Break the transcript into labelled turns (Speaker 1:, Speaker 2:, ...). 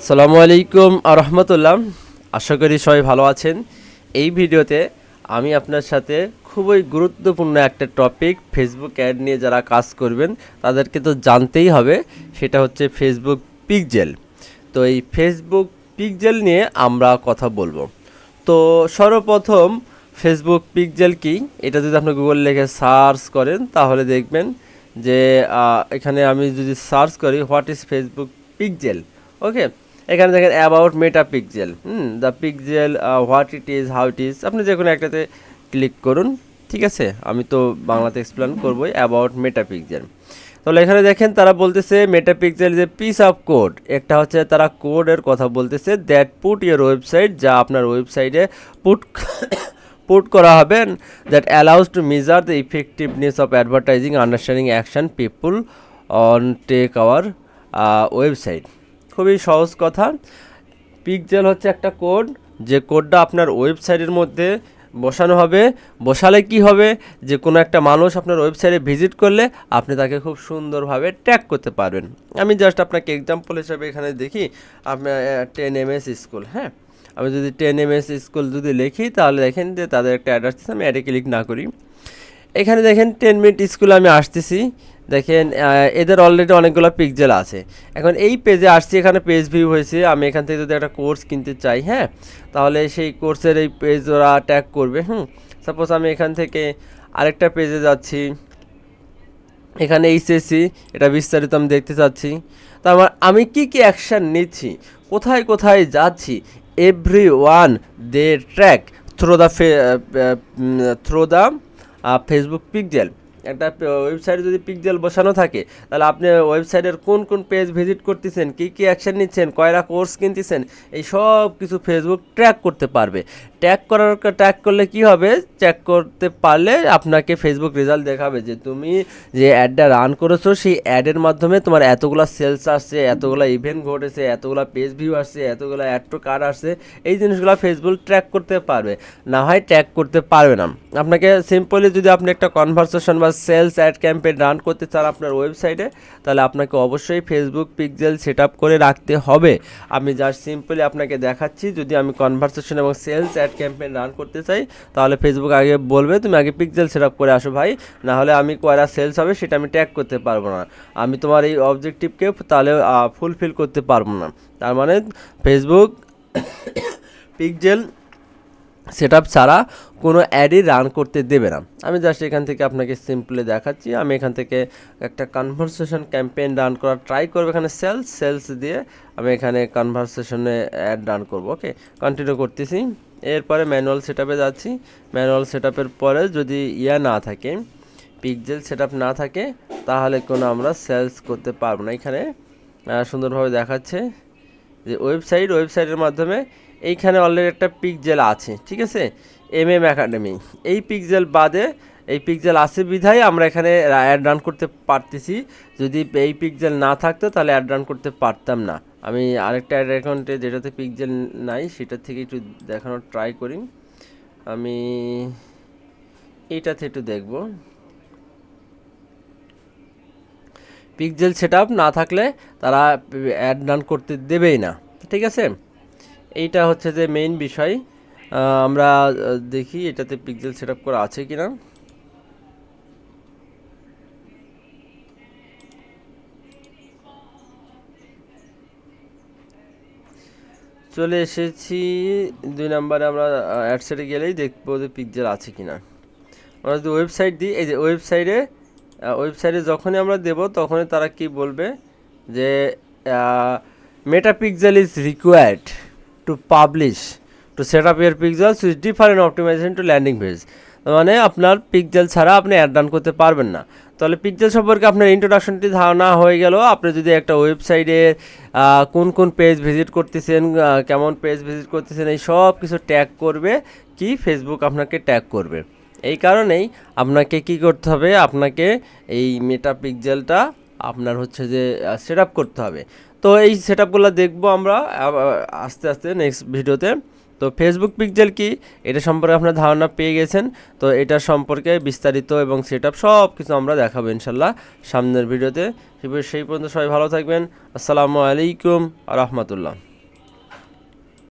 Speaker 1: আসসালামু আলাইকুম আরহামতুল্লাহ। আশা করি সবাই ভালো আছেন। এই ভিডিওতে আমি আপনার সাথে খুবই গুরুত্বপূর্ণ একটা টপিক, ফেসবুক অ্যাড নিয়ে যারা কাজ করবেন তাদেরকে তো জানতেই হবে, সেটা হচ্ছে ফেসবুক পিক্সেল। তো এই ফেসবুক পিক্সেল নিয়ে আমরা কথা বলবো। তো সর্বপ্রথম ফেসবুক পিক্সেল কি, এটা যদি আপনি গুগল লিখে সার্চ করেন তাহলে দেখবেন যে এখানে আমি যদি সার্চ করি হোয়াট ইজ ফেসবুক পিক্সেল, ওকে, এখানে দেখেন about meta pixel, the pixel, what it is, how it is, আপনি যে কোনো একটাতে ক্লিক করুন। ঠিক আছে, আমি তো বাংলাতে এক্সপ্লেন করবোই অ্যাবাউট মেটা পিক্সেল। তাহলে এখানে দেখেন তারা বলতেছে মেটা পিক্সেল যে পিস অফ কোড, একটা হচ্ছে তারা কোডের কথা বলতেছে, দ্যাট পুট ইউর ওয়েবসাইট, যা আপনার ওয়েবসাইটে পুট পুট করা হবে, that allows to measure the effectiveness of advertising understanding action people on take our website. খুবই সহজ কথা। পিক্সেল হচ্ছে একটা কোড, যে কোডটা আপনার ওয়েবসাইটের মধ্যে বসানো হবে। বসালে কি হবে, যে কোনো একটা মানুষ আপনার ওয়েবসাইটে ভিজিট করলে আপনি তাকে খুব সুন্দরভাবে ট্যাগ করতে পারবেন। আমি জাস্ট আপনাকে এক্সাম্পল হিসাবে এখানে দেখি, আপনার 10 MS স্কুল, হ্যাঁ, আমি যদি 10 MS স্কুল যদি লিখি তাহলে দেখেন যে তাদের একটা অ্যাড্রেস দিচ্ছে, আমি অ্যাডে ক্লিক না করি। এখানে দেখেন 10 মিনিট স্কুলে আমি আসতেছি, দেখেন এদের অলরেডি অনেকগুলো পিক্সেল আছে। এখন এই পেজে আসছি, এখানে পেজ ভিউ হয়েছে, আমি এখান থেকে যদি একটা কোর্স কিনতে চাই, হ্যাঁ, তাহলে সেই কোর্সের এই পেজ ওরা ট্যাগ করবে। সাপোজ আমি এখান থেকে আরেকটা পেজে যাচ্ছি, এখানে এইচএসসি, এটা বিস্তারিত আমি দেখতে চাচ্ছি। তারপর আমি কি কি অ্যাকশান নিচ্ছি, কোথায় কোথায় যাচ্ছি, everyone they track through the Facebook pixel. একটা ওয়েবসাইটে যদি পিক্সেল বসানো থাকে তাহলে আপনি ওয়েবসাইটের কোন কোন পেজ ভিজিট করতেছেন, কী কী অ্যাকশান নিচ্ছেন, কয়টা কোর্স কিনতেছেন, এই সব কিছু ফেসবুক ট্র্যাক করতে পারবে। ট্র্যাক করলে কি হবে, ট্র্যাক করতে পারলে আপনাকে ফেসবুক রেজাল্ট দেখাবে যে তুমি যে অ্যাডটা রান করেছো সেই অ্যাডের মাধ্যমে তোমার এতগুলো সেলস আসছে, এতগুলো ইভেন্ট ঘটেছে, এতগুলো পেজ ভিউ আসছে, এতগুলো অ্যাড টু কার্ড আসছে। এই জিনিসগুলো ফেসবুক ট্র্যাক করতে পারবে, না হয় ট্র্যাক করতে পারবে না। আপনাকে সিম্পলি যদি আপনি একটা কনভারসেশন বা সেলস অ্যাড ক্যাম্পেইন রান করতে চান আপনার ওয়েবসাইটে, তাহলে আপনাকে অবশ্যই ফেসবুক পিক্সেল সেট আপ করে রাখতে হবে। আমি জাস্ট সিম্পলি আপনাকে দেখাচ্ছি, যদি আমি কনভারসেশন এবং সেলস অ্যাড ক্যাম্পেইন রান করতে চাই তাহলে ফেসবুক আগে বলবে তুমি আগে পিক্সেল সেট আপ করে আসো ভাই, না হলে আমি কয়টা সেলস হবে সেটা আমি ট্যাগ করতে পারবো না, আমি তোমার এই অবজেক্টিভকে তাহলে ফুলফিল করতে পারবো না। তার মানে ফেসবুক পিক্সেল সেট আপ ছাড়া কোনো অ্যাডই রান করতে দেবে না। আমি জাস্ট এখান থেকে আপনাকে সিম্পলি দেখাচ্ছি, আমি এখান থেকে একটা কনভারসেশন ক্যাম্পেইন রান করার ট্রাই করবো, এখানে সেলস দিয়ে আমি এখানে কনভারসেশনে অ্যাড রান করবো। ওকে, কন্টিনিউ করতেছি। এরপরে ম্যানুয়াল সেট আপে যাচ্ছি। ম্যানুয়াল সেট আপের পরে যদি না থাকে, পিক্সেল সেট আপ না থাকে, তাহলে কোনো আমরা সেলস করতে পারবো না। এখানে সুন্দরভাবে দেখাচ্ছে যে ওয়েবসাইটের মাধ্যমে এইখানে অলরেডি একটা পিক্সেল আছে, ঠিক আছে, একাডেমি। এই পিক্সেল বাদে এই পিক্সেল আছে বিধায় আমরা এখানে অ্যাড রান করতে পারতেছি। যদি এই পিক্সেল না থাকতো তাহলে অ্যাড রান করতে পারতাম না। আমি আরেকটা অ্যাড অ্যাকাউন্টে যেটাতে পিক্সেল নাই সেটা থেকে একটু দেখানোর ট্রাই করি। আমি এইটাতে একটু দেখব। পিক্সেল সেট আপ না থাকলে তারা অ্যাড রান করতে দেবেই না, ঠিক আছে। এইটা হচ্ছে যে মেইন বিষয়। আমরা দেখি এটাতে পিক্সেল সেট আপ করা আছে কিনা। চলে এসেছি 2 নম্বরে, আমরা অ্যাডসেটে গেলেই দেখবো যে পিক্সেল আছে কিনা। আমরা যদি ওয়েবসাইট দিই, এই যে ওয়েবসাইটে যখনই আমরা দেব তখনই তারা কি বলবে যে Meta pixel is required to publish to set up your pixels with different optimisation to landing page. মানে আপনার পিক্সেল ছাড়া আপনি অ্যাড রান করতে পারবেন না। তাহলে পিক্সেল সম্পর্কে আপনার ইন্ট্রোডাকশনটি ধারণা হয়ে গেল। আপনি যদি একটা ওয়েবসাইটে কোন কোন পেজ ভিজিট করতেছেন, কেমন পেজ ভিজিট করতেছেন, এই সব কিছু ট্যাগ করবে কি ফেসবুক আপনাকে ট্যাগ করবে। এই কারণেই আপনাকে কি করতে হবে, আপনাকে এই মেটা পিক্সেলটা আপনার হচ্ছে যে সেট আপ করতে হবে। তো এই সেট আপগুলো দেখবো আমরা আস্তে আস্তে নেক্সট ভিডিওতে। তো ফেসবুক পিক্সেল কি এটা সম্পর্কে আপনার ধারণা পেয়ে গেছেন। তো এটা সম্পর্কে বিস্তারিত এবং সেটআপ সব কিছু আমরা দেখাবো ইনশাল্লাহ সামনের ভিডিওতে। সেই পর্যন্ত সবাই ভালো থাকবেন। আসসালামু আলাইকুম আ রহমতুল্লাহ।